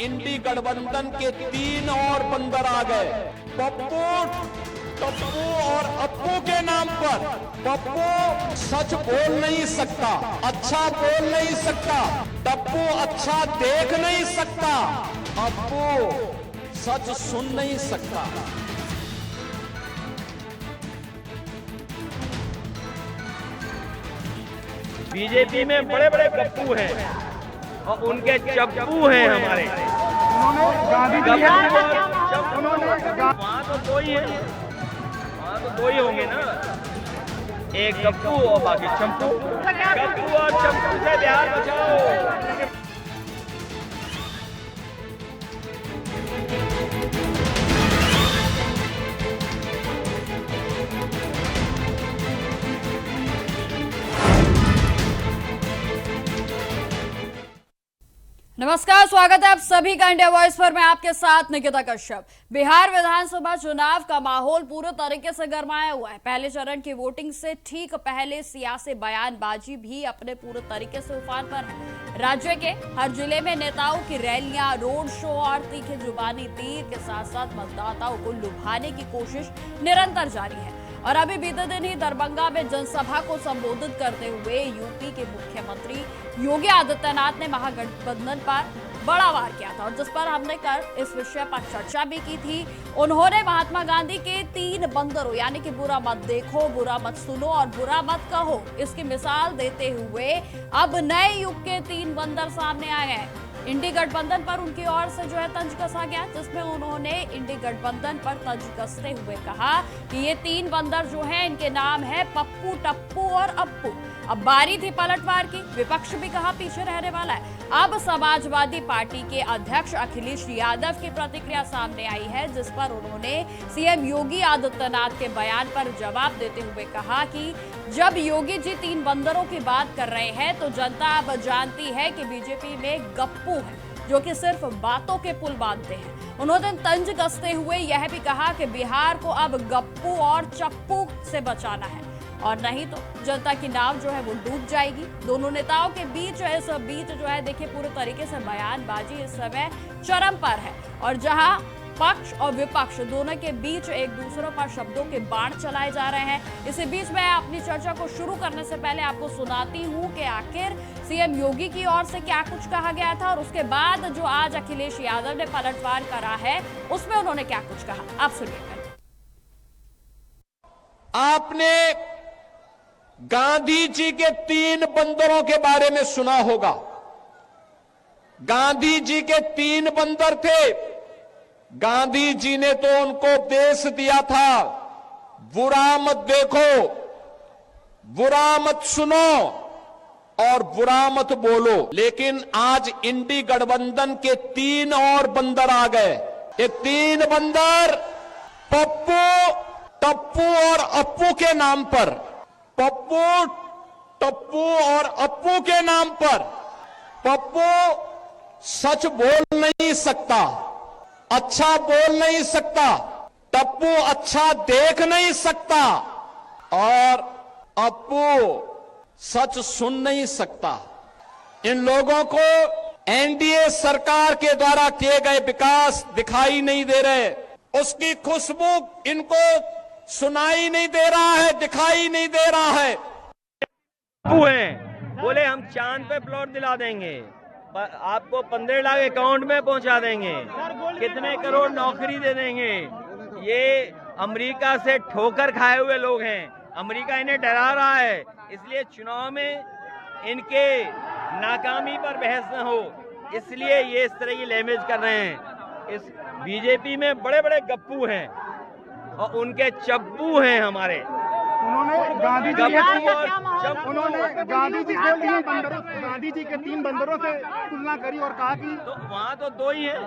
इंडी गठबंधन के 3 और बंदर आ गए। पप्पू, टप्पू और अप्पू के नाम पर। पप्पू सच बोल नहीं सकता, अच्छा बोल नहीं सकता। टप्पू अच्छा देख नहीं सकता। अप्पू सच सुन नहीं सकता। बीजेपी में बड़े बड़े गप्पू हैं और उनके चप्पू हैं हमारे। वहाँ तो दो ही है, वहाँ तो दो ही होंगे ना, एक गप्पू और बाकी चंपू। गप्पू और चंपू से बिहार बचाओ। नमस्कार, स्वागत है आप सभी का इंडिया वॉइस पर। मैं आपके साथ निकिता कश्यप। बिहार विधानसभा चुनाव का माहौल पूरे तरीके से गरमाया हुआ है। पहले चरण की वोटिंग से ठीक पहले सियासी बयानबाजी भी अपने पूरे तरीके से उफान पर है। राज्य के हर जिले में नेताओं की रैलियां, रोड शो और तीखे जुबानी तीर के साथ साथ मतदाताओं को लुभाने की कोशिश निरंतर जारी है। और अभी बीते दिन ही दरभंगा में जनसभा को संबोधित करते हुए यूपी के मुख्यमंत्री योगी आदित्यनाथ ने महागठबंधन पर बड़ा वार किया था और जिस पर हमने कल इस विषय पर चर्चा भी की थी। उन्होंने महात्मा गांधी के 3 बंदरों यानी कि बुरा मत देखो, बुरा मत सुनो और बुरा मत कहो, इसकी मिसाल देते हुए अब नए युग के 3 बंदर सामने आ गए। इंडी गठबंधन पर उनकी ओर से जो है तंज कसा गया, जिसमें उन्होंने इंडी गठबंधन पर तंज कसते हुए कहा कि ये 3 बंदर जो हैं इनके नाम है पप्पू, टप्पू और अप्पू। अब बारी थी पलटवार की। विपक्ष भी कहा पीछे रहने वाला है। अब समाजवादी पार्टी के अध्यक्ष अखिलेश यादव की प्रतिक्रिया सामने आई है, जिस पर उन्होंने सीएम योगी आदित्यनाथ के बयान पर जवाब देते हुए कहा कि जब योगी जी 3 बंदरों की बात कर रहे हैं तो जनता अब जानती है कि बीजेपी में गप्पू है जो कि सिर्फ बातों के पुल बांधते हैं। उन्होंने तंज कसते हुए यह भी कहा कि बिहार को अब गप्पू और चप्पू से बचाना है और नहीं तो जनता की नाव जो है वो डूब जाएगी। दोनों नेताओं के बीच जो है देखिए पूरे तरीके से बयानबाजी इस समय चरम पर है और जहां पक्ष और विपक्ष दोनों के बीच एक दूसरे पर शब्दों के बाण चलाए जा रहे हैं। इसी बीच मैं अपनी चर्चा को शुरू करने से पहले आपको सुनाती हूं कि आखिर सीएम योगी की ओर से क्या कुछ कहा गया था और उसके बाद जो आज अखिलेश यादव ने पलटवार करा है उसमें उन्होंने क्या कुछ कहा, आप सुनिए। आपने गांधी जी के 3 बंदरों के बारे में सुना होगा। गांधी जी के 3 बंदर थे। गांधी जी ने तो उनको उपदेश दिया था, बुरा मत देखो, बुरा मत सुनो और बुरा मत बोलो। लेकिन आज इंडी गठबंधन के 3 और बंदर आ गए। ये 3 बंदर पप्पू, टप्पू और अप्पू के नाम पर। पप्पू, टप्पू और अप्पू के नाम पर। पप्पू सच बोल नहीं सकता, अच्छा बोल नहीं सकता। टप्पू अच्छा देख नहीं सकता और अप्पू सच सुन नहीं सकता। इन लोगों को एनडीए सरकार के द्वारा किए गए विकास दिखाई नहीं दे रहे, उसकी खुशबू इनको सुनाई नहीं दे रहा है, दिखाई नहीं दे रहा है। बोले हम चांद पे प्लॉट दिला देंगे, आपको 15 लाख अकाउंट में पहुंचा देंगे, कितने करोड़ नौकरी दे देंगे। ये अमेरिका से ठोकर खाए हुए लोग हैं, अमेरिका इन्हें डरा रहा है, इसलिए चुनाव में इनके नाकामी पर बहस न हो, इसलिए ये इस तरह की लैंग्वेज कर रहे हैं। इस बीजेपी में बड़े बड़े गप्पू हैं और उनके चप्पू हैं हमारे। उन्होंने गांधी जी के 3 बंदरों से तुलना करी और कहा कि तो वहाँ तो दो ही हैं,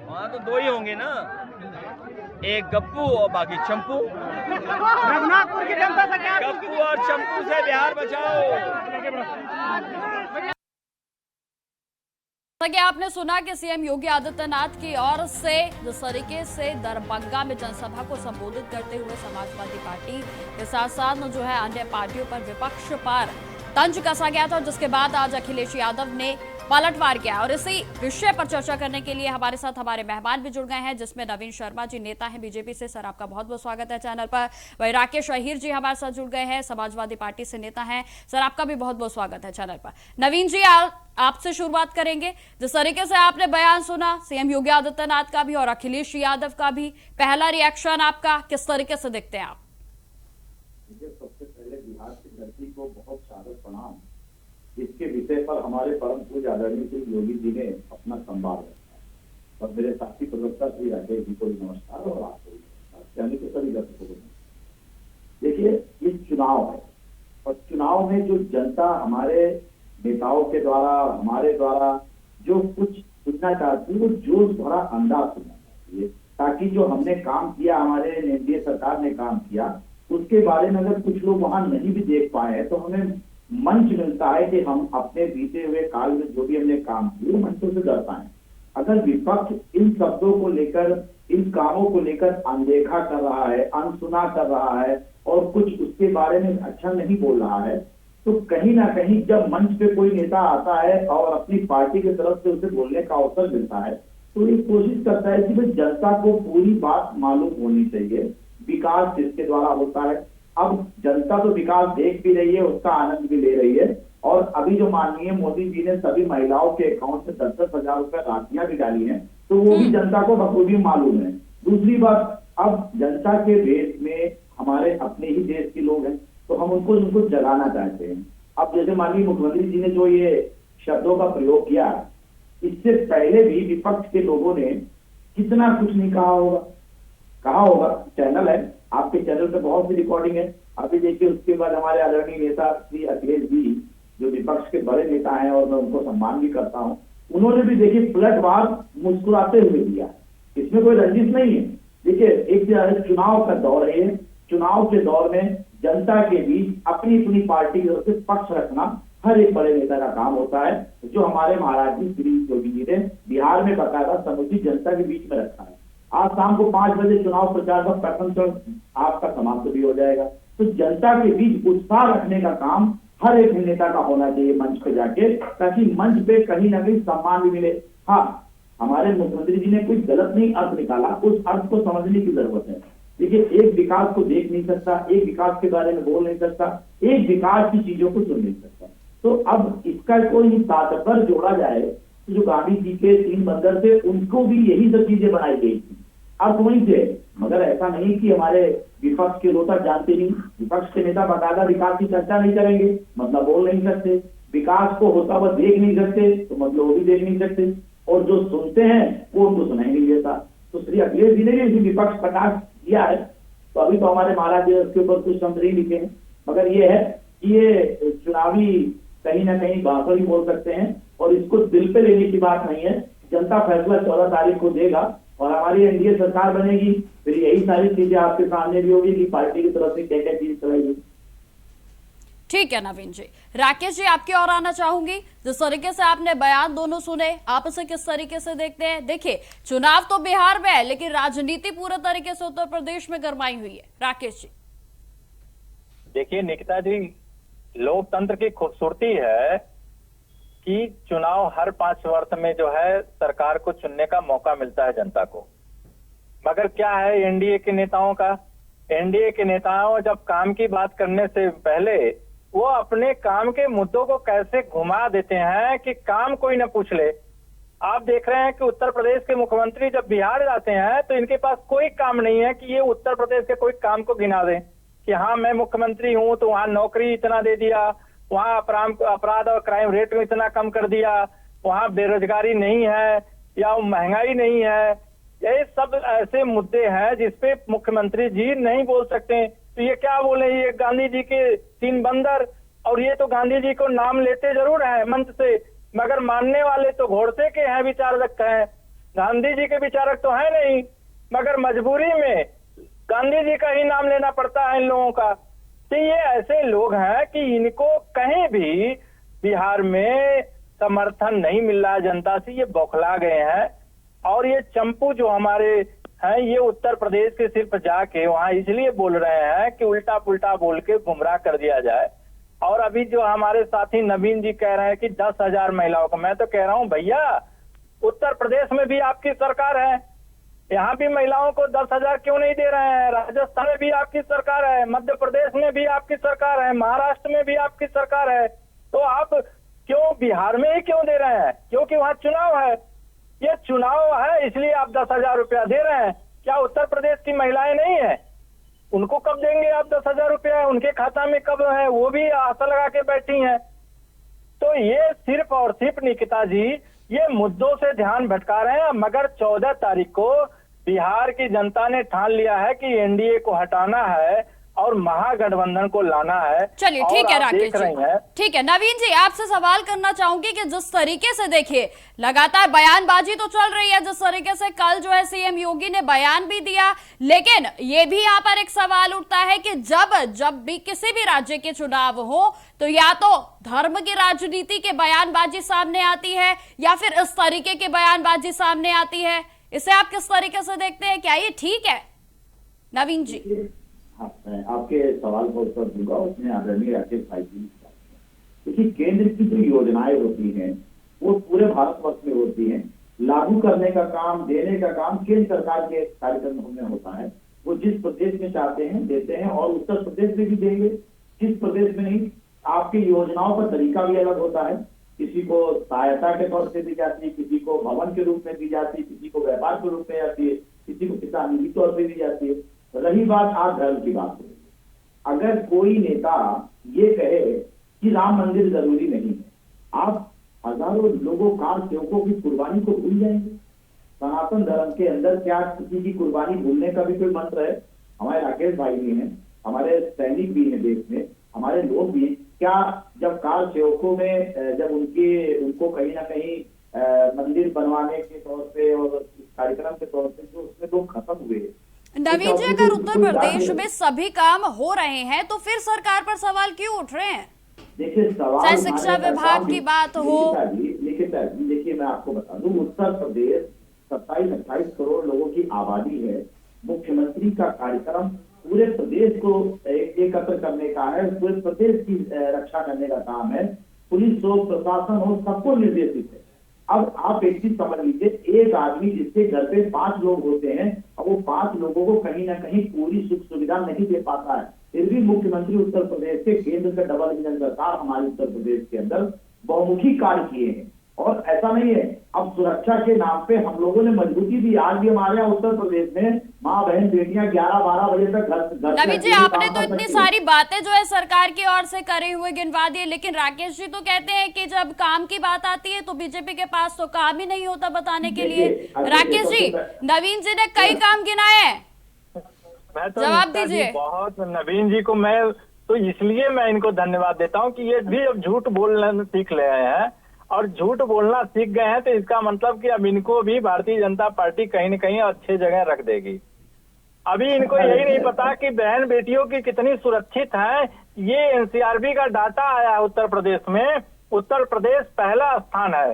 वहाँ तो दो ही होंगे ना, एक गप्पू और बाकी चंपू। रघुनाथपुर की जनता से क्या गप्पू और चंपू से बिहार बचाओ। जैसा कि आपने सुना कि सीएम योगी आदित्यनाथ की ओर से जिस तरीके से दरभंगा में जनसभा को संबोधित करते हुए समाजवादी पार्टी के साथ साथ जो है अन्य पार्टियों पर, विपक्ष पर तंज कसा गया था, जिसके बाद आज अखिलेश यादव ने पलटवार किया। और इसी विषय पर चर्चा करने के लिए हमारे साथ हमारे मेहमान भी जुड़ गए हैं, जिसमें नवीन शर्मा जी, नेता हैं बीजेपी से। सर, आपका बहुत बहुत स्वागत है चैनल पर। वही राकेश अहीर जी हमारे साथ जुड़ गए हैं, समाजवादी पार्टी से नेता हैं। सर, आपका भी बहुत बहुत स्वागत है चैनल पर। नवीन जी, आपसे शुरुआत करेंगे। जिस तरीके से आपने बयान सुना सीएम योगी आदित्यनाथ का भी और अखिलेश यादव का भी, पहला रिएक्शन आपका किस तरीके से देखते हैं आप? सबसे पहले बिहार की धरती को बहुत सादर प्रणाम। इसके विषय पर हमारे परम पूज्य आदरणीय श्री योगी जी ने अपना संवाद रखा और मेरे साथी प्रवक्ता श्री राकेश जी को भी नमस्कार और आपको भी नमस्कार, यानी कि सभी दर्शकों को। देखिए, ये चुनाव है और चुनाव में जो जनता हमारे नेताओं के द्वारा, हमारे द्वारा जो कुछ सुनना चाहती है वो जोश भरा अंदाज सुनना चाहती है, ताकि जो हमने काम किया, हमारे एनडीए सरकार ने काम किया, उसके बारे में अगर कुछ लोग वहां नहीं भी देख पाए हैं तो हमें मंच मिलता है कि हम अपने बीते हुए काल में जो भी हमने काम किए मंचों से कर पाए। अगर विपक्ष इन शब्दों को लेकर, इन कामों को लेकर अनदेखा कर रहा है, अनसुना कर रहा है और कुछ उसके बारे में अच्छा नहीं बोल रहा है, तो कहीं ना कहीं जब मंच पे कोई नेता आता है और अपनी पार्टी की तरफ से उसे बोलने का अवसर मिलता है तो ये कोशिश करता है कि भाई जनता को पूरी बात मालूम होनी चाहिए, विकास जिसके द्वारा होता है। अब जनता तो विकास देख भी रही है, उसका आनंद भी ले रही है और अभी जो माननीय मोदी जी ने सभी महिलाओं के अकाउंट में 10,000 रुपए राशियां भी डाली हैं तो वो भी जनता को बखूबी मालूम है। दूसरी बात, अब जनता के देश में हमारे अपने ही देश के लोग हैं तो हम उनको जगाना चाहते हैं। अब जैसे माननीय मुख्यमंत्री जी ने जो ये शब्दों का प्रयोग किया, इससे पहले भी विपक्ष के लोगों ने कितना कुछ नहीं कहा होगा। चैनल है, आपके चैनल पे बहुत सी रिकॉर्डिंग है, अभी देखिए। उसके बाद हमारे आदरणीय नेता श्री अखिलेश जी, जो विपक्ष के बड़े नेता हैं और मैं उनको सम्मान भी करता हूं, उन्होंने भी देखिए पलटवार मुस्कुराते हुए दिया। इसमें कोई रंजिश नहीं है। देखिए, एक चुनाव का दौर है, चुनाव के दौर में जनता के बीच अपनी अपनी पार्टी की तरफ से पक्ष रखना हर एक बड़े नेता का काम होता है, जो हमारे महाराज जी श्री योगी जी ने बिहार में बकायदा समूची जनता के बीच में रखा है। आज शाम को 5 बजे चुनाव प्रचार का प्रथम चरण आपका समाप्त भी हो जाएगा। तो जनता के बीच उत्साह रखने का काम हर एक नेता का होना चाहिए मंच पे जाके, ताकि मंच पे कहीं ना कहीं सम्मान भी मिले। हाँ, हमारे मुख्यमंत्री जी ने कोई गलत नहीं अर्थ निकाला, उस अर्थ को समझने की जरूरत है। देखिए, एक विकास को देख नहीं सकता, एक विकास के बारे में बोल नहीं सकता, एक विकास की चीजों को सुन नहीं सकता। तो अब इसका कोई तात्पर्य जोड़ा जाए तो जो गांधी जी के 3 बंदर थे उनको भी यही सब चीजें बनाई गई थी, अर्थ वही थे। मगर ऐसा नहीं कि हमारे विपक्ष के नेता जानते नहीं, विपक्ष के नेता बकायदा विकास की चर्चा नहीं करेंगे, मतलब बोल नहीं सकते, विकास को होता हुआ देख नहीं सकते तो मतलब वो भी देख नहीं सकते, और जो सुनते हैं वो उनको सुनाई नहीं देता। तो श्री अखिलेश जी ने भी विपक्ष कटाक्ष किया है, तो अभी तो हमारे महाराज उसके ऊपर कुछ शब्द नहीं लिखे हैं, मगर ये है कि ये चुनावी कहीं ना कहीं भाषण ही बोल सकते हैं और इसको दिल पे लेने की बात नहीं है। जनता फैसला 14 तारीख को देगा और हमारी एनडीए सरकार बनेगी, फिर यही सारी चीजें आपके सामने भी होगी कि पार्टी की तरफ से क्या क्या चीज चलाएगी। ठीक है नवीन जी। राकेश जी, आपकी ओर आना चाहूंगी। जिस तरीके से आपने बयान दोनों सुने, आप इसे किस तरीके से देखते हैं? देखिए, चुनाव तो बिहार में है लेकिन राजनीति पूरे तरीके से उत्तर प्रदेश में गरमाई हुई है। राकेश जी, देखिए निकिता जी, लोकतंत्र की खूबसूरती है कि चुनाव हर 5 वर्ष में जो है सरकार को चुनने का मौका मिलता है जनता को। मगर क्या है एनडीए के नेताओं का, एनडीए के नेताओं जब काम की बात करने से पहले वो अपने काम के मुद्दों को कैसे घुमा देते हैं कि काम कोई न पूछ ले। आप देख रहे हैं कि उत्तर प्रदेश के मुख्यमंत्री जब बिहार जाते हैं तो इनके पास कोई काम नहीं है कि ये उत्तर प्रदेश के कोई काम को गिना दें कि हाँ मैं मुख्यमंत्री हूं तो वहां नौकरी इतना दे दिया, वहां अपराध और क्राइम रेट में इतना कम कर दिया, वहां बेरोजगारी नहीं है या महंगाई नहीं है। ये सब ऐसे मुद्दे हैं जिसपे मुख्यमंत्री जी नहीं बोल सकते। तो ये क्या बोले, ये गांधी जी के 3 बंदर, और ये तो गांधी जी को नाम लेते जरूर है मंच से, मगर मानने वाले तो घोड़से के हैं, विचारक हैं, गांधी जी के विचारक तो है नहीं, मगर मजबूरी में गांधी जी का ही नाम लेना पड़ता है इन लोगों का। तो ये ऐसे लोग हैं कि इनको कहीं भी बिहार में समर्थन नहीं मिल रहा है जनता से, ये बौखला गए हैं। और ये चंपू जो हमारे हैं ये उत्तर प्रदेश के सिर्फ जाके वहां इसलिए बोल रहे हैं कि उल्टा पुल्टा बोल के गुमराह कर दिया जाए। और अभी जो हमारे साथी नवीन जी कह रहे हैं कि 10,000 महिलाओं को, मैं तो कह रहा हूं भैया उत्तर प्रदेश में भी आपकी सरकार है, यहाँ भी महिलाओं को 10,000 क्यों नहीं दे रहे हैं? राजस्थान में भी आपकी सरकार है, मध्य प्रदेश में भी आपकी सरकार है, महाराष्ट्र में भी आपकी सरकार है, तो आप क्यों बिहार में ही क्यों दे रहे हैं? क्योंकि वहाँ चुनाव है, ये चुनाव है इसलिए आप 10,000 रुपया दे रहे हैं। क्या उत्तर प्रदेश की महिलाएं नहीं है? उनको कब देंगे आप 10,000 रुपया? उनके खाता में कब है? वो भी आशा लगा के बैठी हैं। तो ये सिर्फ और सिर्फ निकिता जी ये मुद्दों से ध्यान भटका रहे हैं। मगर 14 तारीख को बिहार की जनता ने ठान लिया है कि एनडीए को हटाना है और महागठबंधन को लाना है। चलिए ठीक है राकेश जी, हैं। ठीक है। नवीन जी आपसे सवाल करना चाहूंगी कि जिस तरीके से देखिए लगातार बयानबाजी तो चल रही है, जिस तरीके से कल जो है सीएम योगी ने बयान भी दिया, लेकिन ये भी यहाँ पर एक सवाल उठता है कि जब भी किसी भी राज्य के चुनाव हो तो या तो धर्म की राजनीति के बयानबाजी सामने आती है या फिर इस तरीके की बयानबाजी सामने आती है। इसे आप किस तरीके से देखते हैं? क्या ये ठीक है नवीन जी? हाँ, मैं आपके सवाल का उत्तर दूंगा। उसमें आदरणीय राकेश भाई जी देखिए, केंद्र की जो योजनाएं होती हैं वो पूरे भारतवर्ष में होती हैं। लागू करने का काम, देने का काम केंद्र सरकार के कार्यक्रम में होता है। वो जिस प्रदेश में चाहते हैं देते हैं, और उत्तर प्रदेश में भी देंगे, किस प्रदेश में नहीं। आपकी योजनाओं का तरीका भी अलग होता है। किसी को सहायता के तौर से दी जाती है, किसी को भवन के रूप में दी जाती है, किसी को व्यापार के रूप में जाती है, किसी को किसानी के तौर पर दी जाती है। रही बात आज धर्म की बात है, अगर कोई नेता ये कहे कि राम मंदिर जरूरी नहीं है, आप हजारों लोगों, कार सेवकों की कुर्बानी को भूल जाएंगे? सनातन धर्म के अंदर क्या किसी की कुर्बानी भूलने का भी कोई मंत्र है? हमारे राकेश भाई भी हैं, हमारे सैनिक भी हैं देश में, हमारे लोग भी। क्या जब कार सेवकों में जब उनको कहीं ना कहीं मंदिर बनवाने के तौर पे और कार्यक्रम के तौर पे जो उसमें लोग खत्म हुए। नवीन जी अगर उत्तर प्रदेश में सभी काम हो रहे हैं तो फिर सरकार पर सवाल क्यों उठ रहे हैं? देखिए सवाल, चाहे शिक्षा विभाग की बात हो। निकिता जी देखिए, मैं आपको बता दूं, उत्तर प्रदेश 27-28 करोड़ लोगों की आबादी है। मुख्यमंत्री का कार्यक्रम पूरे प्रदेश को एकत्र करने का है, पूरे प्रदेश की रक्षा करने का काम है। पुलिस हो, प्रशासन हो, सबको निर्देशित है। अब आप एक चीज समझ लीजिए, एक आदमी जिसके घर पे 5 लोग होते हैं, अब वो 5 लोगों को कहीं ना कहीं पूरी सुख सुविधा नहीं दे पाता है। फिर भी मुख्यमंत्री उत्तर प्रदेश के, केंद्र का डबल इंजन सरकार हमारे उत्तर प्रदेश के अंदर बहुमुखी कार्य किए हैं। और ऐसा नहीं है, अब सुरक्षा के नाम पे हम लोगों ने मजबूती दी। आज भी हमारे यहाँ उत्तर प्रदेश में माँ बहन बेटियां 11-12 बजे तक घर नवीन जी आपने तो इतनी सारी बातें जो है सरकार की ओर से करे हुए गिनवा दिए, लेकिन राकेश जी तो कहते हैं कि जब काम की बात आती है तो बीजेपी के पास तो काम ही नहीं होता बताने के लिए। राकेश जी, नवीन जी ने कई काम गिनाए हैं, जवाब दीजिए। बहुत नवीन जी को मैं तो इसलिए मैं इनको धन्यवाद देता हूँ कि ये भी अब झूठ बोलना सीख ले हैं, और झूठ बोलना सीख गए हैं तो इसका मतलब कि अब इनको भी भारतीय जनता पार्टी कहीं न कहीं अच्छे जगह रख देगी। अभी इनको यही नहीं पता कि बहन बेटियों की कितनी सुरक्षित है। ये एनसीआरबी का डाटा आया है उत्तर प्रदेश में, उत्तर प्रदेश पहला स्थान है।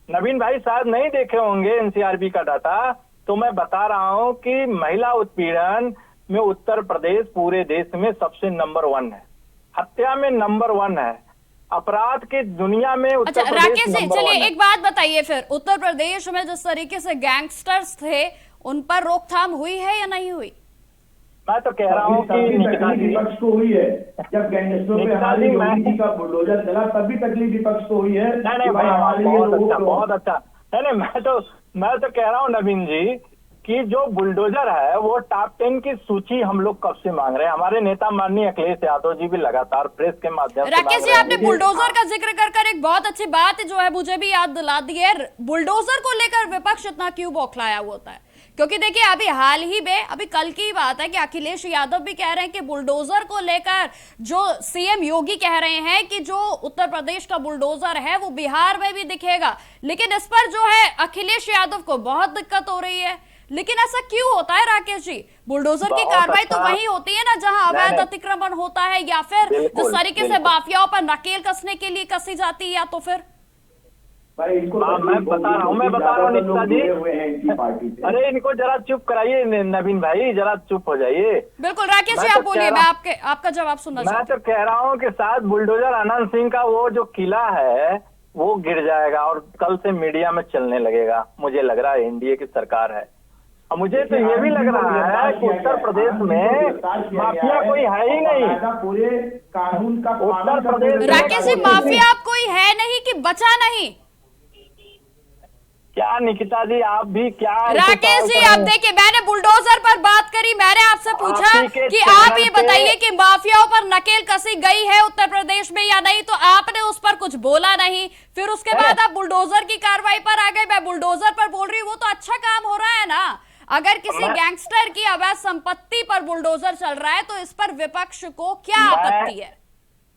नवीन भाई शायद नहीं देखे होंगे एनसीआरबी का डाटा, तो मैं बता रहा हूँ कि महिला उत्पीड़न में उत्तर प्रदेश पूरे देश में सबसे नंबर 1 है, हत्या में नंबर 1 है, अपराध की दुनिया में उत्तर प्रदेश राकेश जी चलिए एक बात बताइए, फिर उत्तर प्रदेश में जिस तरीके से गैंगस्टर्स थे उन पर रोकथाम हुई है या नहीं हुई? मैं तो कह रहा हूँ कि विपक्ष को हुई है। जब गैंगस्टरों पे हमारी योगी जी का बुलडोजर चला तब भी तकलीफ विपक्ष को हुई है। नहीं भाई, बहुत अच्छा। नहीं मैं तो कह रहा हूँ नवीन जी कि जो बुलडोजर है वो टॉप 10 की सूची हम लोग कब से मांग रहे हैं। हमारे नेता माननीय अखिलेश यादव जी भी लगातार प्रेस के माध्यम से। राकेश जी आपने बुलडोजर का जिक्र कर एक बहुत अच्छी बात जो है मुझे भी याद दिला दी है। बुलडोजर को लेकर विपक्ष इतना क्यों बौखलाया होता है? क्योंकि देखिए अभी हाल ही में, अभी कल की बात है कि अखिलेश यादव भी कह रहे हैं कि बुलडोजर को लेकर जो सीएम योगी कह रहे हैं कि जो उत्तर प्रदेश का बुलडोजर है वो बिहार में भी दिखेगा, लेकिन इस पर जो है अखिलेश यादव को बहुत दिक्कत हो रही है। लेकिन ऐसा क्यों होता है राकेश जी? बुलडोजर की कार्रवाई तो वही होती है ना जहां अवैध अतिक्रमण होता है या फिर जिस तरीके से माफियाओं पर नकेल कसने के लिए कसी जाती है, या तो फिर भाई इनको मैं बता रहा हूँ निकिता जी। हुए हैं इनकी पार्टी से। अरे इनको जरा चुप कराइए नवीन भाई, जरा चुप हो जाइए। बिल्कुल राकेश जी, आप बोलिए, मैं आपका जवाब सुनना मैं चाहती तो कह रहा हूँ कि शायद बुलडोजर अनंत सिंह का वो जो किला है वो गिर जाएगा और कल से मीडिया में चलने लगेगा। मुझे लग रहा है एनडीए की सरकार है। और मुझे तो ये भी लग रहा है कि उत्तर प्रदेश में माफिया कोई है ही नहीं। पूरे कानून का उत्तर प्रदेश राकेश जी, माफिया आप कोई है नहीं कि बचा नहीं? क्या निकिता जी आप भी क्या राकेश जी, आप देखिए, मैंने बुलडोजर पर बात करी, मैंने आपसे पूछा कि आप ये बताइए कि माफियाओं पर नकेल कसी गई है उत्तर प्रदेश में या नहीं, तो आपने उस पर कुछ बोला नहीं। फिर उसके बाद आप बुलडोजर की कार्रवाई पर आ गए। मैं बुलडोजर पर बोल रही हूँ, वो तो अच्छा काम हो रहा है ना। अगर किसी गैंगस्टर की अवैध संपत्ति पर बुलडोजर चल रहा है तो इस पर विपक्ष को क्या आपत्ति है?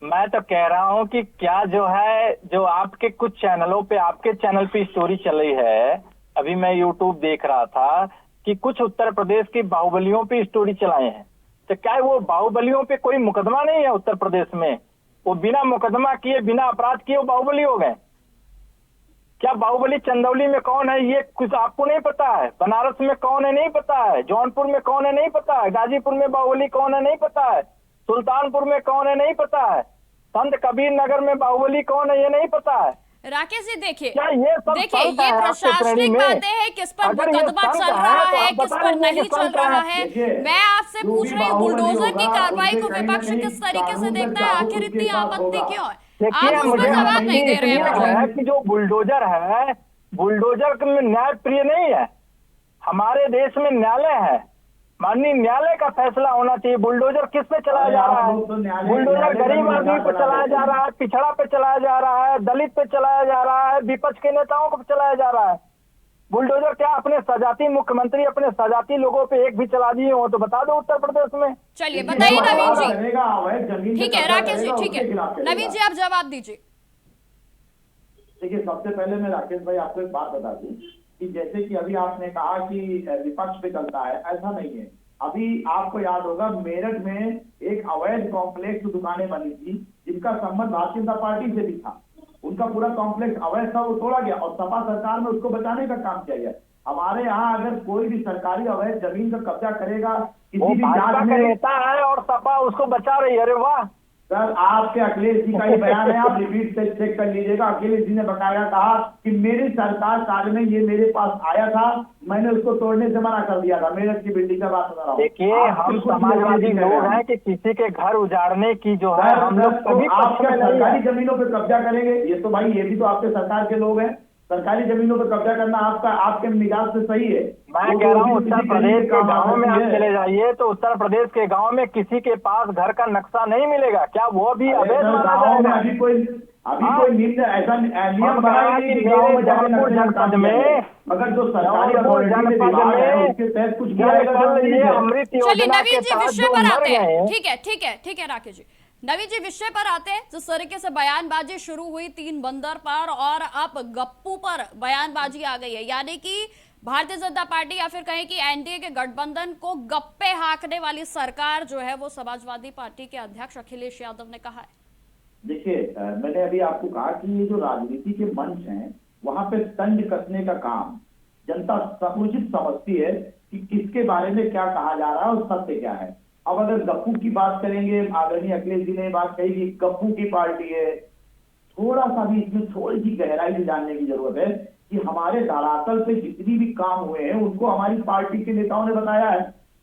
मैं तो कह रहा हूँ कि क्या जो है, जो आपके कुछ चैनलों पे, आपके चैनल पे स्टोरी चली है, अभी मैं यूट्यूब देख रहा था कि कुछ उत्तर प्रदेश की बाहुबलियों पे स्टोरी चलाए हैं। तो क्या वो बाहुबलियों पे कोई मुकदमा नहीं है उत्तर प्रदेश में? वो बिना मुकदमा किए, बिना अपराध किए वो बाहुबली हो गए। क्या बाहुबली चंदौली में कौन है ये कुछ आपको नहीं पता है? बनारस में कौन है नहीं पता है? जौनपुर में कौन है नहीं पता है? गाजीपुर में बाहुबली कौन है नहीं पता है? सुल्तानपुर में कौन है नहीं पता है? संत कबीर नगर में बाहुबली कौन है ये नहीं पता है? राकेश जी देखिए, क्या ये प्रशासनिक बातें हैं, किस पर मुकदमा चल रहा है, किस पर नहीं चल रहा है। मैं आपसे पूछ रही हूँ, बुलडोजर की कार्रवाई को विपक्ष किस तरीके से देखता है, आखिर इतनी आपत्ति क्यों है? आप उस पर जवाब नहीं दे रहे हैं। कि जो बुलडोजर है, बुलडोजर में न्याय प्रिय नहीं है। हमारे देश में न्यायालय है, माननीय न्यायालय का फैसला होना चाहिए। बुलडोजर किस पे चलाया जा रहा है? बुलडोजर गरीब आदमी पे चलाया जा रहा है, पिछड़ा पे चलाया जा रहा है, दलित पे चलाया जा रहा है, विपक्ष के नेताओं को चलाया जा रहा है। बुलडोजर क्या अपने सजाती मुख्यमंत्री अपने सजाती लोगों पे एक भी चला दिए हो तो बता दो उत्तर प्रदेश में। चलिए बताइए नवीन जी। ठीक है राकेश जी, ठीक है नवीन जी, आप जवाब दीजिए। देखिए, सबसे पहले मैं राकेश भाई आपको एक बात बता दूं कि जैसे कि अभी आपने कहा कि विपक्ष पे चलता है, ऐसा नहीं है। अभी आपको याद होगा मेरठ में एक अवैध कॉम्प्लेक्स दुकानें बनी थी जिनका संबंध भारतीय जनता पार्टी से भी था। उनका पूरा कॉम्प्लेक्स अवैध था, वो तोड़ा गया और सपा सरकार में उसको बचाने का काम किया गया। हमारे यहाँ अगर कोई भी सरकारी अवैध जमीन का कब्जा करेगा, किसी भी जांच में नेता है और सपा उसको बचा रही है। अरे वाह सर, आपके अखिलेश जी का ही बयान है, आप रिपीट से चेक कर लीजिएगा। अखिलेश जी ने बकाया कहा कि मेरी सरकार काल में ये मेरे पास आया था, मैंने उसको तोड़ने से मना कर दिया था। मेरठ की बिल्डिंग का बात बता रहा हूँ। देखिए, हम समाजवादी लोग हैं कि किसी के घर उजाड़ने की जो है हम लोग कभी आपके सरकारी जमीनों पे कब्जा करेंगे, ये तो भाई ये भी तो आपके सरकार के लोग हैं। सरकारी जमीनों पर कब्जा करना आपके मिजाज से सही है। मैं कह रहा हूँ उत्तर प्रदेश के गाँव में आप चले जाइए तो उत्तर प्रदेश के गाँव में किसी के पास घर का नक्शा नहीं मिलेगा। क्या वो भी अवैध माना जाएगा? अभी कोई ऐसा नियम बना कि जनपद में अगर जो सरकारी जनपद में उसके तहत कुछ अमृत चलिए नवीन जी विषय पर आते हैं। ठीक है राकेश जी, नवीन जी विषय पर आते हैं। जिस तरीके से बयानबाजी शुरू हुई 3 बंदर पर और अब गप्पू पर बयानबाजी आ गई है, यानी कि भारतीय जनता पार्टी या फिर कहें कि एनडीए के गठबंधन को गप्पे हाँकने वाली सरकार जो है वो समाजवादी पार्टी के अध्यक्ष अखिलेश यादव ने कहा है। देखिए, मैंने अभी आपको कहा कि ये जो राजनीति के मंच हैं वहां पे तंज कसने का काम जनता समुचित समझती है कि किसके बारे में क्या कहा जा रहा है और सत्य क्या है। अब अगर गप्पू की बात करेंगे, आदरणीय अखिलेश जी ने बात कही कि गप्पू की पार्टी है, थोड़ा सा भी इसमें थोड़ी सी गहराई से जानने की जरूरत है कि हमारे धरातल पे जितनी भी काम हुए हैं उनको हमारी पार्टी के नेताओं ने बताया है।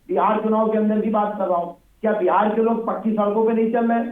बिहार चुनाव के अंदर की बात कर रहा हूँ, क्या बिहार के लोग पक्की सड़कों पे नहीं चल रहे?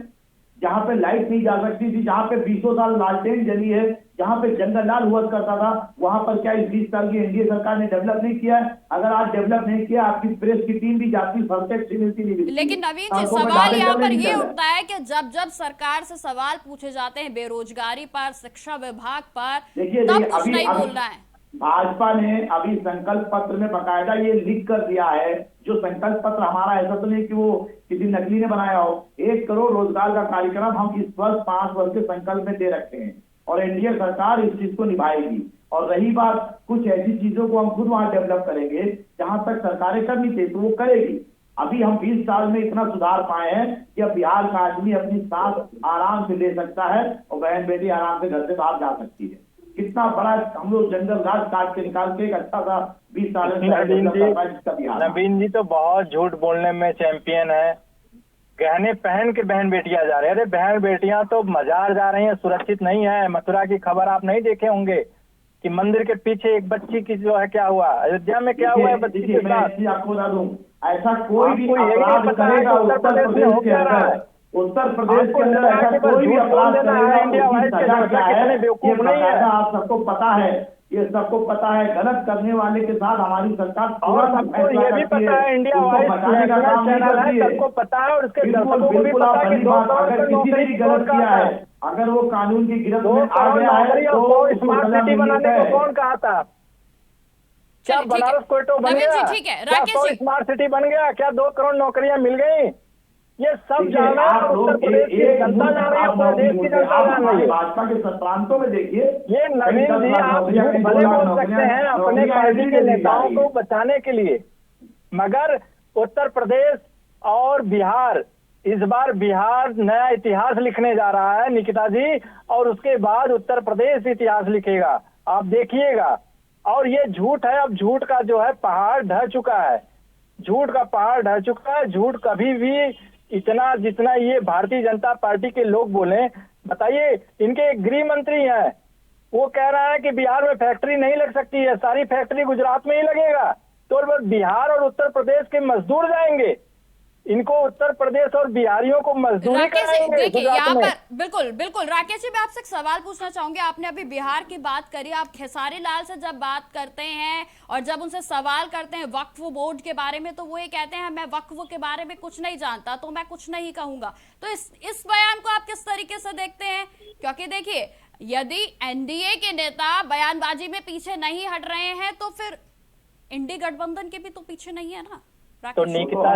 जहां पे लाइट नहीं जा सकती थी, जहां पे 20 साल लालटेन जली है, जहां पे जंगल लाल हुआ करता था, वहां पर क्या इस 20 साल की एनडीए सरकार ने डेवलप नहीं किया है? अगर आज डेवलप नहीं किया, आपकी प्रेस की टीम भी जाती सड़कें मिलती नहीं। लेकिन नवीन जी सवाल यहाँ पर ये उठता है कि जब सरकार से सवाल पूछे जाते हैं बेरोजगारी पर, शिक्षा विभाग पर, तब कुछ नहीं बोलना है। भाजपा ने अभी संकल्प पत्र में बकायदा ये लिख कर दिया है, जो संकल्प पत्र हमारा ऐसा तो नहीं कि वो किसी नकली ने बनाया हो। 1 करोड़ रोजगार का कार्यक्रम हम इस वर्ष 5 वर्ष के संकल्प में दे रखे हैं और एनडीए सरकार इस चीज को निभाएगी। और रही बात कुछ ऐसी चीजों को हम खुद वहां डेवलप करेंगे जहां तक सरकारें करनी चाहिए तो वो करेगी। अभी हम 20 साल में इतना सुधार पाए हैं कि अब बिहार का आदमी अपनी सांस आराम से ले सकता है और बहन बेटी आराम से घर से बाहर जा सकती है। कितना बड़ा हम लोग जंगल राज काट के निकाल के एक अच्छा सा 20 साल नवीन जी तो बहुत झूठ बोलने में चैंपियन है। गहने पहन के बहन बेटियां जा रहे हैं। अरे बहन बेटियां तो मजार जा रही हैं, सुरक्षित नहीं है। मथुरा की खबर आप नहीं देखे होंगे कि मंदिर के पीछे एक बच्ची की जो है क्या हुआ, अयोध्या में क्या हुआ है बच्ची के साथ। आपको बता दूं, ऐसा कोई भी अपराध करेगा उत्तर प्रदेश के अंदर, उत्तर प्रदेश के अंदर ऐसा कोई भी अपराध करेगा उसकी सजा क्या है ये बकायदा आप सबको पता है। ये सबको पता है। गलत करने वाले के साथ हमारी सरकार और सबको ये भी पता है, इंडिया वाइज का काम नहीं करती है। सबको पता है और उसके बिल्कुल आप बड़ी बात, अगर किसी ने भी गलत किया है, अगर वो कानून की गिरफ्त में आ गया है तो स्मार्ट सिटी बनाने को कौन कहा था? क्या बनारस कोयटो बन गया? ठीक है राकेश जी, स्मार्ट सिटी बन गया क्या? 2 करोड़ नौकरियां मिल गई? ये सब जान रहे हैं, उत्तर प्रदेश की जनता जान रही है, पूरे देश की जनता जान रही है। भाजपा के प्रांतों में देखिए, ये नवीन जी आप भले बोल सकते हैं अपने पार्टी के नेताओं को बचाने के लिए, मगर उत्तर प्रदेश और बिहार, इस बार बिहार नया इतिहास लिखने जा रहा है निकिता जी, और उसके बाद उत्तर प्रदेश इतिहास लिखेगा, आप देखिएगा। और ये झूठ है, अब झूठ का जो है पहाड़ ढह चुका है, झूठ का पहाड़ ढह चुका है। झूठ कभी भी इतना जितना ये भारतीय जनता पार्टी के लोग बोले, बताइए इनके एक गृह मंत्री हैं, वो कह रहा है कि बिहार में फैक्ट्री नहीं लग सकती है, सारी फैक्ट्री गुजरात में ही लगेगा, तो बिहार और उत्तर प्रदेश के मजदूर जाएंगे, इनको उत्तर प्रदेश और बिहारियों को मजदूरी कराएंगे। देखिए यहाँ पर बिल्कुल राकेश जी, मैं आपसे एक सवाल पूछना चाहूंगी। आपने अभी बिहार की बात करी, आप खेसारी लाल से जब बात करते हैं और जब उनसे सवाल करते हैं वक्फ बोर्ड के बारे में, तो वो ये कहते हैं मैं वक्फ के बारे में कुछ नहीं जानता, तो मैं कुछ नहीं कहूंगा। तो इस बयान को आप किस तरीके से देखते हैं? क्योंकि देखिए, यदि एनडीए के नेता बयानबाजी में पीछे नहीं हट रहे हैं, तो फिर इंडी गठबंधन के भी तो पीछे नहीं है ना। तो निकिता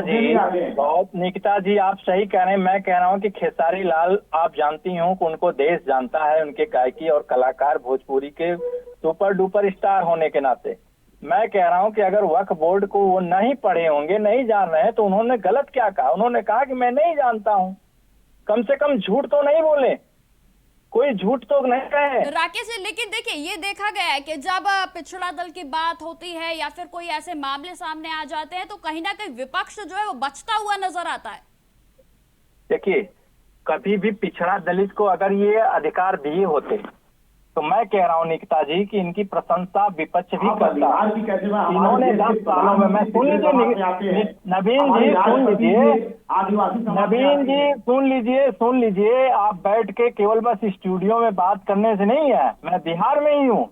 जी आप सही कह रहे हैं। मैं कह रहा हूं कि खेसारी लाल, आप जानती हूं कि उनको देश जानता है, उनके गायकी और कलाकार भोजपुरी के सुपर डुपर स्टार होने के नाते। मैं कह रहा हूं कि अगर वक्फ बोर्ड को वो नहीं पढ़े होंगे, नहीं जान रहे हैं, तो उन्होंने गलत क्या कहा? उन्होंने कहा कि मैं नहीं जानता हूं। कम से कम झूठ तो नहीं बोले, कोई झूठ तो नहीं कहे राकेश जी। लेकिन देखिए, ये देखा गया है कि जब पिछड़ा दल की बात होती है या फिर कोई ऐसे मामले सामने आ जाते हैं, तो कहीं ना कहीं विपक्ष जो है वो बचता हुआ नजर आता है। देखिए, कभी भी पिछड़ा दलित को अगर ये अधिकार दिए होते, तो मैं कह रहा हूँ निकिता जी कि इनकी प्रशंसा विपक्ष भी करता। इन्होंने 10 सालों में, मैं सुन लीजिए नवीन जी, सुन लीजिए, आप बैठ के केवल बस स्टूडियो में बात करने से नहीं है। मैं बिहार में ही हूँ,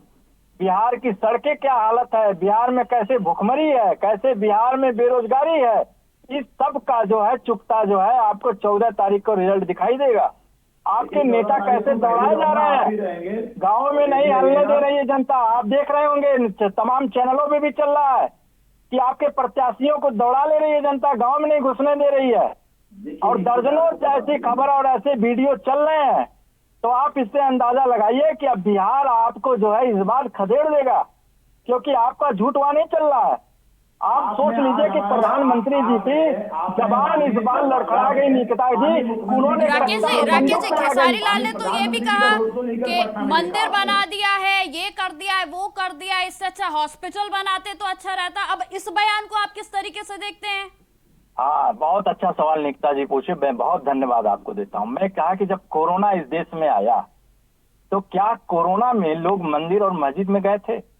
बिहार की सड़कें क्या हालत है, बिहार में कैसे भुखमरी है, कैसे बिहार में बेरोजगारी है, इस सब का जो है चुकता जो है आपको 14 तारीख को रिजल्ट दिखाई देगा। आपके नेता कैसे दौड़ाए जा रहे हैं, गाँव में नहीं हलने दे रही है जनता। आप देख रहे होंगे तमाम चैनलों में भी चल रहा है कि आपके प्रत्याशियों को दौड़ा ले रही है जनता, गाँव में नहीं घुसने दे रही है, और दर्जनों ऐसी खबर और ऐसे वीडियो चल रहे हैं। तो आप इससे अंदाजा लगाइए कि अब बिहार आपको जो है इस बार खदेड़ देगा, क्योंकि आपका झूठ वहां नहीं चल रहा है। आप सोच लीजिए कि प्रधानमंत्री जी की जबान इस बार लड़खड़ा गई निकिता जी। उन्होंने राकेश जी, खेसारी लाल ने तो ये भी कहा कि मंदिर बना दिया है, ये कर दिया है, वो कर दिया है, इससे अच्छा हॉस्पिटल बनाते तो अच्छा रहता। अब इस बयान को आप किस तरीके से देखते हैं? हाँ, बहुत अच्छा सवाल निकिता जी पूछे, मैं बहुत धन्यवाद आपको देता हूँ। मैं कहा कि जब कोरोना इस देश में आया, तो क्या कोरोना में लोग मंदिर और मस्जिद में गए थे?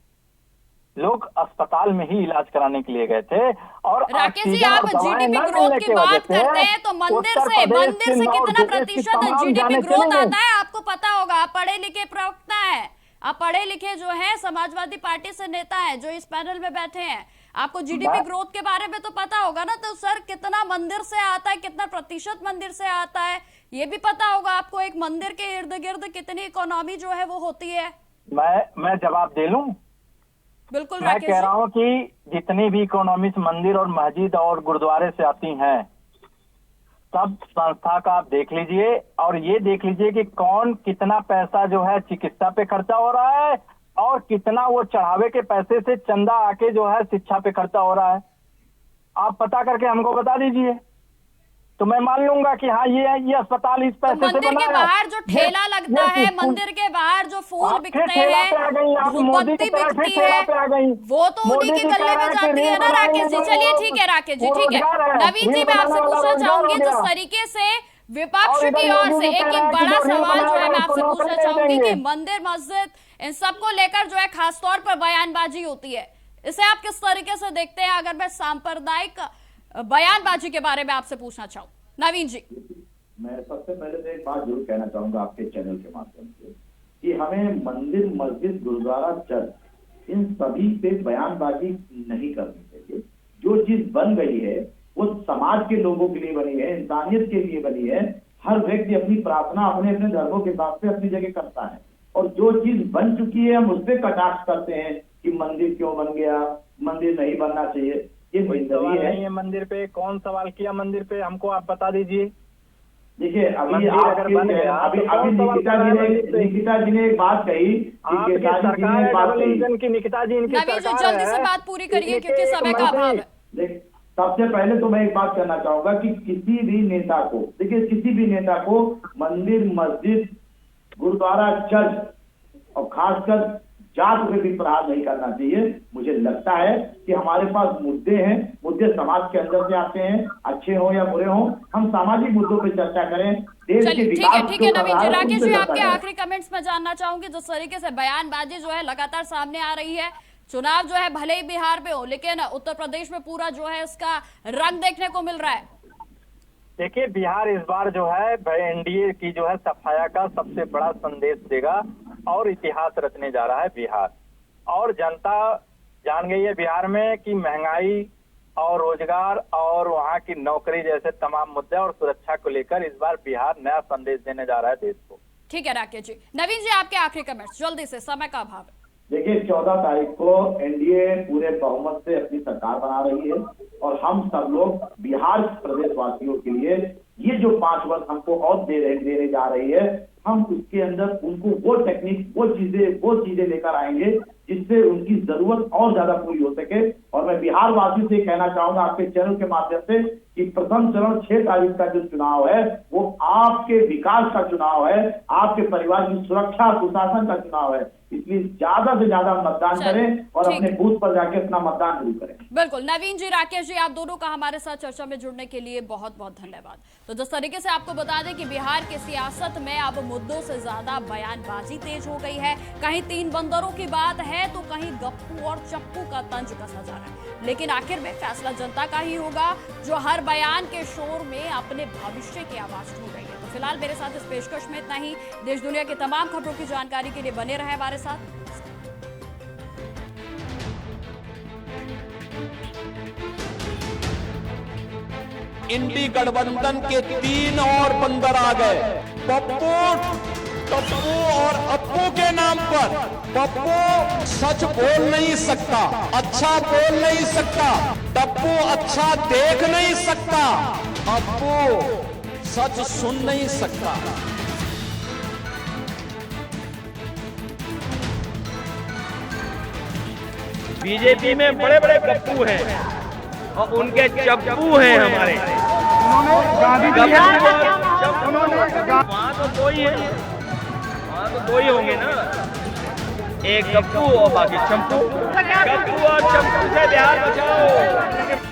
लोग अस्पताल में ही इलाज कराने के लिए गए थे। और राकेश जी, आप जीडीपी ग्रोथ की बात करते हैं, तो मंदिर से कितना प्रतिशत जीडीपी ग्रोथ आता है आपको पता होगा। आप पढ़े लिखे प्रवक्ता हैं, आप पढ़े लिखे जो है समाजवादी पार्टी से नेता हैं जो इस पैनल में बैठे हैं, आपको जीडीपी ग्रोथ के बारे में तो पता होगा ना। तो सर, कितना मंदिर से आता है, कितना प्रतिशत मंदिर से आता है, ये भी पता होगा आपको। एक मंदिर के इर्द गिर्द कितनी इकोनॉमी जो है वो होती है। मैं जवाब दे लूं? बिल्कुल। मैं कह रहा हूं कि जितनी भी इकोनॉमिक्स मंदिर और मस्जिद और गुरुद्वारे से आती हैं, सब संस्था का आप देख लीजिए, और ये देख लीजिए कि कौन कितना पैसा जो है चिकित्सा पे खर्चा हो रहा है और कितना वो चढ़ावे के पैसे से चंदा आके जो है शिक्षा पे खर्चा हो रहा है। आप पता करके हमको बता दीजिए। तो मैं मान लूंगा कि हाँ ये अस्पताल इस तो पैसे से मंदिर बना के है। बाहर जो ठेला लगता है, ये- मंदिर के बाहर जो फूल आप फिर बिकते ठेला पे आ गई, आप हैं, मोदी धूपबत्ती की तरफ बिकती ठेला है, पे आ गई। वो तो मोदी उन्हीं के जी गले कह में रहे हैं कि जाती है ना रील राकेश जी। बनाने चलिए वाला ठीक है राकेश जी, वो ठीक है। रोजगार है। नवीन जी, रील मैं आपसे बनाने वाला पूछना रोजगार चाहूंगी हो जिस गया। तरीके से विपक्ष और इधर की ओर मोदी से जी एक कह रहे हैं कि बड़ा जो रील सवाल जो है बनाएगा मैं आपसे उसको पूछना नौकरी चाहूंगी देंगे। कि मंदिर मस्जिद इन सबको लेकर जो है खासतौर पर बयानबाजी होती है, इसे आप किस तरीके से देखते हैं? अगर मैं सांप्रदायिक बयानबाजी के बारे में आपसे पूछना चाहूँ, नवीन जी। मैं सबसे पहले तो एक बात जरूर कहना चाहूंगा आपके चैनल के माध्यम से कि हमें मंदिर, मस्जिद, गुरुद्वारा, चर्च इन सभी पे बयानबाजी नहीं करनी चाहिए। जो चीज बन गई है वो समाज के लोगों के लिए बनी है, इंसानियत के लिए बनी है। हर व्यक्ति अपनी प्रार्थना अपने अपने धर्मों के हिसाब से अपनी जगह करता है, और जो चीज बन चुकी है हम उस पर कटाक्ष करते हैं कि मंदिर क्यों बन गया, मंदिर नहीं बनना चाहिए। ये कोई जिंदगी सवाल है। नहीं है मंदिर पे। कौन सवाल किया मंदिर पे, हमको आप बता दीजिए। देखिए अभी मंदिर आपके अगर बन गया अभी तो अभी कौन सवाल निकिता कर रहा जी है ने मंदिर पे? निकिता जी ने एक बात कही कि आपकी केसारी जी सरकार ने है एक बात डबल कही। इंजन की, निकिता जी इनकी नवीन जी सरकार जल्दी है। से बात पूरी करिए इनके क्योंकि समय का अभाव है। देख, सबसे पहले तो मैं एक बात कहना चाहूंगा कि किसी भी नेता को, देखिए किसी भी नेता को मंदिर, मस्जिद, गुरुद्वारा, चर्च और खासकर जात पे भी प्रहार नहीं करना चाहिए। मुझे लगता है कि हमारे पास मुद्दे हैं, मुद्दे समाज के अंदर से आते हैं, अच्छे हो या बुरे हो। हम सामाजिक मुद्दों पे चर्चा करें, देश के चलिए ठीक विकास है जो कर नवीन रहा जी। है, उन राकेश पे जी, चर्चा आपके करें। आखिरी कमेंट्स में जानना चाहूंगी जिस तरीके से बयानबाजी जो है लगातार सामने आ रही है, चुनाव जो है भले ही बिहार में हो लेकिन उत्तर प्रदेश में पूरा जो है इसका रंग देखने को मिल रहा है। देखिए बिहार इस बार जो है एनडीए की जो है सफाया का सबसे बड़ा संदेश देगा और इतिहास रचने जा रहा है बिहार। और जनता जान गई है बिहार में कि महंगाई और रोजगार और वहाँ की नौकरी जैसे तमाम मुद्दे और सुरक्षा को लेकर इस बार बिहार नया संदेश देने जा रहा है देश को। ठीक है राकेश जी। नवीन जी, आपके आखिरी कमेंट्स जल्दी से, समय का अभाव है। देखिए 14 तारीख को एनडीए पूरे बहुमत से अपनी सरकार बना रही है, और हम सब लोग बिहार प्रदेशवासियों के लिए ये जो 5 वर्ष हमको और देने जा रही है, हम उसके अंदर उनको वो टेक्निक, वो चीजें लेकर आएंगे जिससे उनकी जरूरत और ज्यादा पूरी हो सके। और मैं बिहार वासियों से कहना चाहूंगा आपके चैनल के माध्यम से कि प्रथम चरण 6 तारीख का जो चुनाव है वो आपके विकास का चुनाव है, आपके परिवार की सुरक्षा, सुशासन का चुनाव है। इसलिए ज्यादा से ज्यादा मतदान करें और अपने बूथ पर जाके अपना मतदान जरूर करें। बिल्कुल। नवीन जी, राकेश जी, आप दोनों का हमारे साथ चर्चा में जुड़ने के लिए बहुत बहुत धन्यवाद। तो जिस तरीके से आपको बता दें कि बिहार की सियासत में अब मुद्दों से ज्यादा बयानबाजी तेज हो गई है। कहीं 3 बंदरों की बात है तो कहीं गप्पू और चप्पू का तंज कसा जा रहा है, लेकिन आखिर में फैसला जनता का ही होगा जो हर बयान के शोर में अपने भविष्य की आवाज ढूंढ रही है। तो फिलहाल मेरे साथ इस पेशकश में इतना ही। देश दुनिया की तमाम खबरों की जानकारी के लिए बने रहे हमारे साथ। इंडी गठबंधन के 3 और बंदर आ गए। पप्पू, टप्पू और अप्पू के नाम पर। पप्पू सच बोल नहीं सकता, अच्छा बोल नहीं सकता। टप्पू अच्छा देख नहीं सकता। अप्पू सच सुन नहीं सकता। बीजेपी में बड़े बड़े पप्पू हैं और उनके चप्पू हैं हमारे। वहाँ तो दो ही है, वहाँ तो दो ही होंगे ना, एक गप्पू और बाकी चंपू। गप्पू और चंपू से बिहार बचाओ।